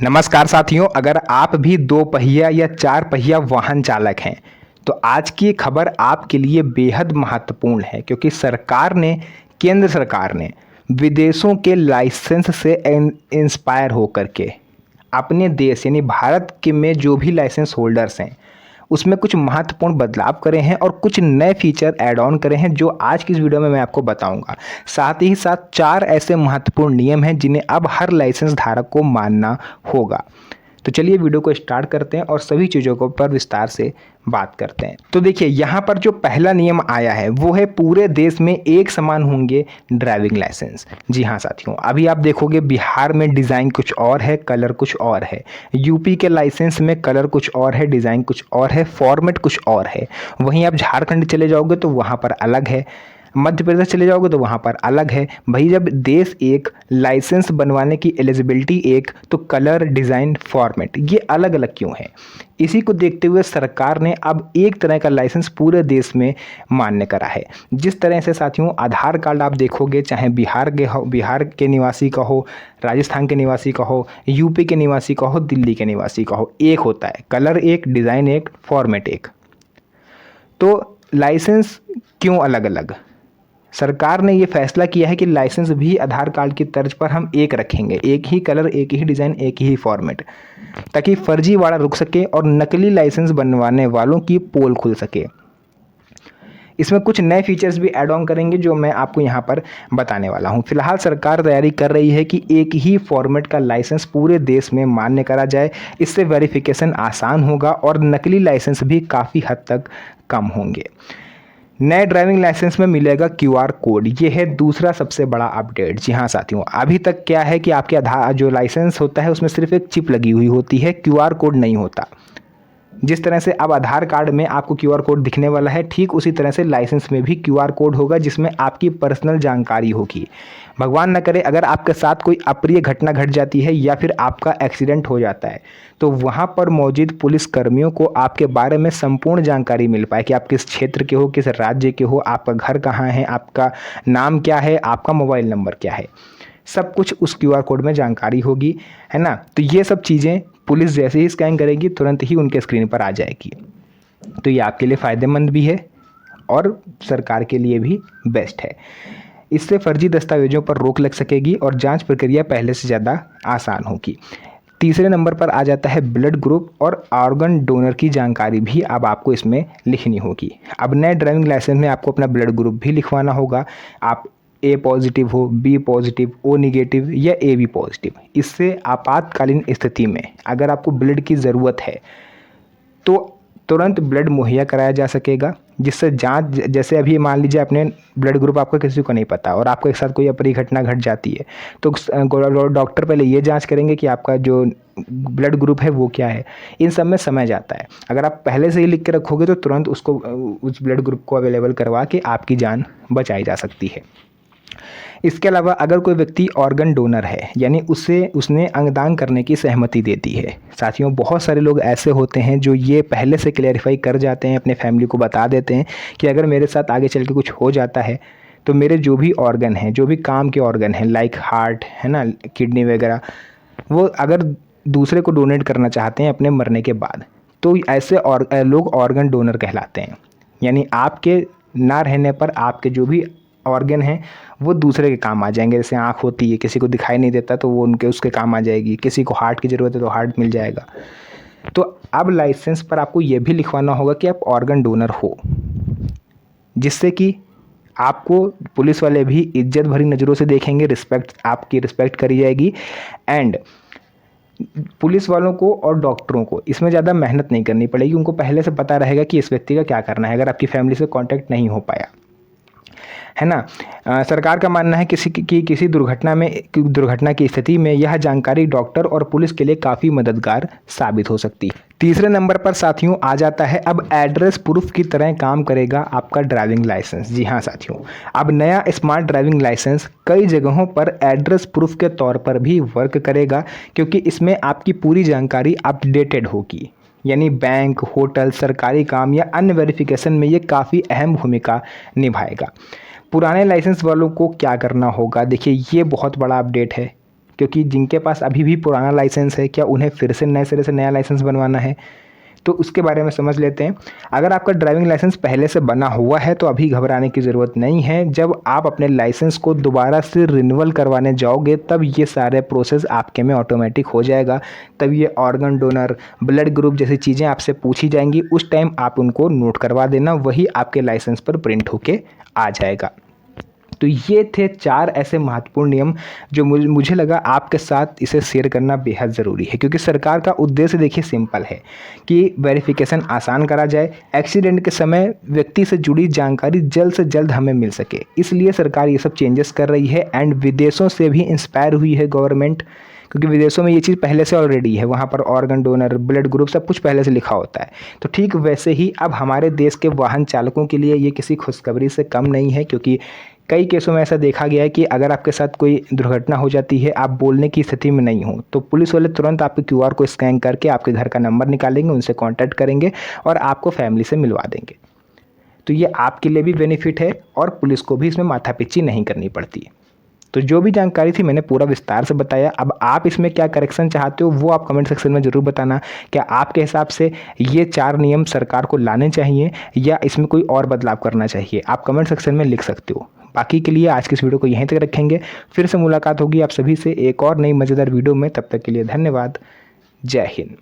नमस्कार साथियों, अगर आप भी दो पहिया या चार पहिया वाहन चालक हैं तो आज की खबर आपके लिए बेहद महत्वपूर्ण है क्योंकि केंद्र सरकार ने विदेशों के लाइसेंस से इंस्पायर होकर के अपने देश यानी भारत के में जो भी लाइसेंस होल्डर्स हैं उसमें कुछ महत्वपूर्ण बदलाव करे हैं और कुछ नए फीचर ऐड ऑन करे हैं जो आज की इस वीडियो में मैं आपको बताऊंगा। साथ ही साथ चार ऐसे महत्वपूर्ण नियम हैं जिन्हें अब हर लाइसेंस धारक को मानना होगा। तो चलिए वीडियो को स्टार्ट करते हैं और सभी चीज़ों को पर विस्तार से बात करते हैं। तो देखिए यहाँ पर जो पहला नियम आया है वो है पूरे देश में एक समान होंगे ड्राइविंग लाइसेंस। जी हाँ साथियों, अभी आप देखोगे बिहार में डिज़ाइन कुछ और है, कलर कुछ और है। यूपी के लाइसेंस में कलर कुछ और है, डिज़ाइन कुछ और है, फॉर्मेट कुछ और है। वहीं आप झारखंड चले जाओगे तो वहाँ पर अलग है, मध्य प्रदेश चले जाओगे तो वहाँ पर अलग है। भाई जब देश एक, लाइसेंस बनवाने की एलिजिबिलिटी एक, तो कलर, डिज़ाइन, फॉर्मेट ये अलग अलग क्यों है? इसी को देखते हुए सरकार ने अब एक तरह का लाइसेंस पूरे देश में मान्य करा है। जिस तरह से साथियों आधार कार्ड आप देखोगे, चाहे बिहार के निवासी का हो, राजस्थान के निवासी का हो, यूपी के निवासी का हो, दिल्ली के निवासी का हो, एक होता है, कलर एक, डिज़ाइन एक, फॉर्मेट एक। तो लाइसेंस क्यों अलग अलग? सरकार ने ये फैसला किया है कि लाइसेंस भी आधार कार्ड की तर्ज पर हम एक रखेंगे, एक ही कलर, एक ही डिज़ाइन, एक ही फॉर्मेट, ताकि फर्जीवाड़ा रुक सके और नकली लाइसेंस बनवाने वालों की पोल खुल सके। इसमें कुछ नए फीचर्स भी ऐड ऑन करेंगे जो मैं आपको यहाँ पर बताने वाला हूँ। फिलहाल सरकार तैयारी कर रही है कि एक ही फॉर्मेट का लाइसेंस पूरे देश में मान्य करा जाए। इससे वेरिफिकेशन आसान होगा और नकली लाइसेंस भी काफ़ी हद तक कम होंगे। नए ड्राइविंग लाइसेंस में मिलेगा क्यूआर कोड, ये है दूसरा सबसे बड़ा अपडेट। जी हाँ साथियों, अभी तक क्या है कि आपके आधार जो लाइसेंस होता है उसमें सिर्फ एक चिप लगी हुई होती है, क्यूआर कोड नहीं होता। जिस तरह से अब आधार कार्ड में आपको क्यूआर कोड दिखने वाला है, ठीक उसी तरह से लाइसेंस में भी क्यूआर कोड होगा जिसमें आपकी पर्सनल जानकारी होगी। भगवान न करे अगर आपके साथ कोई अप्रिय घटना घट जाती है या फिर आपका एक्सीडेंट हो जाता है तो वहाँ पर मौजूद पुलिस कर्मियों को आपके बारे में संपूर्ण जानकारी मिल पाए कि आप किस क्षेत्र के हो, किस राज्य के हो, आपका घर कहाँ है, आपका नाम क्या है, आपका मोबाइल नंबर क्या है, सब कुछ उस क्यूआर कोड में जानकारी होगी, है ना। तो ये सब चीज़ें पुलिस जैसे ही स्कैन करेगी तुरंत ही उनके स्क्रीन पर आ जाएगी। तो ये आपके लिए फ़ायदेमंद भी है और सरकार के लिए भी बेस्ट है। इससे फर्जी दस्तावेजों पर रोक लग सकेगी और जांच प्रक्रिया पहले से ज़्यादा आसान होगी। तीसरे नंबर पर आ जाता है ब्लड ग्रुप और ऑर्गन डोनर की जानकारी भी अब आपको इसमें लिखनी होगी। अब नए ड्राइविंग लाइसेंस में आपको अपना ब्लड ग्रुप भी लिखवाना होगा। आप ए पॉजिटिव हो, बी पॉजिटिव, ओ निगेटिव या ए बी पॉजिटिव। इससे आपातकालीन स्थिति में अगर आपको ब्लड की ज़रूरत है तो तुरंत ब्लड मुहैया कराया जा सकेगा, जिससे जांच, जैसे अभी मान लीजिए अपने ब्लड ग्रुप आपका किसी को नहीं पता और आपको एक साथ कोई अप्रिय घटना घट जाती है तो डॉक्टर पहले ये जांच करेंगे कि आपका जो ब्लड ग्रुप है वो क्या है। इन सब में समय जाता है। अगर आप पहले से ही लिख के रखोगे तो तुरंत उसको, उस ब्लड ग्रुप को अवेलेबल करवा के आपकी जान बचाई जा सकती है। इसके अलावा अगर कोई व्यक्ति ऑर्गन डोनर है यानी उसने अंगदान करने की सहमति दे दी है। साथियों बहुत सारे लोग ऐसे होते हैं जो ये पहले से क्लेरिफाई कर जाते हैं, अपने फैमिली को बता देते हैं कि अगर मेरे साथ आगे चल के कुछ हो जाता है तो मेरे जो भी ऑर्गन हैं, जो भी काम के ऑर्गन हैं, लाइक हार्ट है ना, किडनी वगैरह, वो अगर दूसरे को डोनेट करना चाहते हैं अपने मरने के बाद तो ऐसे लोग ऑर्गन डोनर कहलाते हैं। यानी आपके ना रहने पर आपके जो भी ऑर्गन हैं वो दूसरे के काम आ जाएंगे। जैसे आँख होती है, किसी को दिखाई नहीं देता तो वो उसके काम आ जाएगी, किसी को हार्ट की ज़रूरत है तो हार्ट मिल जाएगा। तो अब लाइसेंस पर आपको ये भी लिखवाना होगा कि आप ऑर्गन डोनर हो, जिससे कि आपको पुलिस वाले भी इज्जत भरी नज़रों से देखेंगे, आपकी रिस्पेक्ट करी जाएगी। एंड पुलिस वालों को और डॉक्टरों को इसमें ज़्यादा मेहनत नहीं करनी पड़ेगी, उनको पहले से पता रहेगा कि इस व्यक्ति का क्या करना है अगर आपकी फैमिली से कांटेक्ट नहीं हो पाया, है ना। सरकार का मानना है किसी दुर्घटना की स्थिति में यह जानकारी डॉक्टर और पुलिस के लिए काफ़ी मददगार साबित हो सकती है। तीसरे नंबर पर साथियों आ जाता है अब एड्रेस प्रूफ की तरह काम करेगा आपका ड्राइविंग लाइसेंस। जी हाँ साथियों, अब नया स्मार्ट ड्राइविंग लाइसेंस कई जगहों पर एड्रेस प्रूफ के तौर पर भी वर्क करेगा, क्योंकि इसमें आपकी पूरी जानकारी अपडेटेड होगी। यानी बैंक, होटल, सरकारी काम या अन्य वेरिफिकेशन में ये काफ़ी अहम भूमिका निभाएगा। पुराने लाइसेंस वालों को क्या करना होगा? देखिए ये बहुत बड़ा अपडेट है, क्योंकि जिनके पास अभी भी पुराना लाइसेंस है, क्या उन्हें फिर से नए सिरे से नया लाइसेंस बनवाना है? तो उसके बारे में समझ लेते हैं। अगर आपका ड्राइविंग लाइसेंस पहले से बना हुआ है तो अभी घबराने की ज़रूरत नहीं है। जब आप अपने लाइसेंस को दोबारा से रिन्यूअल करवाने जाओगे तब ये सारे प्रोसेस आपके में ऑटोमेटिक हो जाएगा। तब ये ऑर्गन डोनर, ब्लड ग्रुप जैसी चीज़ें आपसे पूछी जाएंगी, उस टाइम आप उनको नोट करवा देना, वही आपके लाइसेंस पर प्रिंट होके आ जाएगा। तो ये थे 4 ऐसे महत्वपूर्ण नियम जो मुझे लगा आपके साथ इसे शेयर करना बेहद ज़रूरी है, क्योंकि सरकार का उद्देश्य देखिए सिंपल है कि वेरिफिकेशन आसान करा जाए, एक्सीडेंट के समय व्यक्ति से जुड़ी जानकारी जल्द से जल्द हमें मिल सके। इसलिए सरकार ये सब चेंजेस कर रही है एंड विदेशों से भी इंस्पायर हुई है गवर्नमेंट, क्योंकि विदेशों में ये चीज़ पहले से ऑलरेडी है, वहाँ पर ऑर्गन डोनर, ब्लड ग्रुप सब कुछ पहले से लिखा होता है। तो ठीक वैसे ही अब हमारे देश के वाहन चालकों के लिए ये किसी खुशखबरी से कम नहीं है, क्योंकि कई केसों में ऐसा देखा गया है कि अगर आपके साथ कोई दुर्घटना हो जाती है, आप बोलने की स्थिति में नहीं हो, तो पुलिस वाले तुरंत आपके QR को स्कैन करके आपके घर का नंबर निकालेंगे, उनसे कांटेक्ट करेंगे और आपको फैमिली से मिलवा देंगे। तो ये आपके लिए भी बेनिफिट है और पुलिस को भी इसमें माथापच्ची नहीं करनी पड़ती है। तो जो भी जानकारी थी मैंने पूरा विस्तार से बताया। अब आप इसमें क्या करेक्शन चाहते हो वो आप कमेंट सेक्शन में ज़रूर बताना। क्या आपके हिसाब से ये 4 नियम सरकार को लाने चाहिए या इसमें कोई और बदलाव करना चाहिए? आप कमेंट सेक्शन में लिख सकते हो। बाकी के लिए आज की इस वीडियो को यहीं तक रखेंगे। फिर से मुलाकात होगी आप सभी से एक और नई मज़ेदार वीडियो में। तब तक के लिए धन्यवाद। जय हिंद।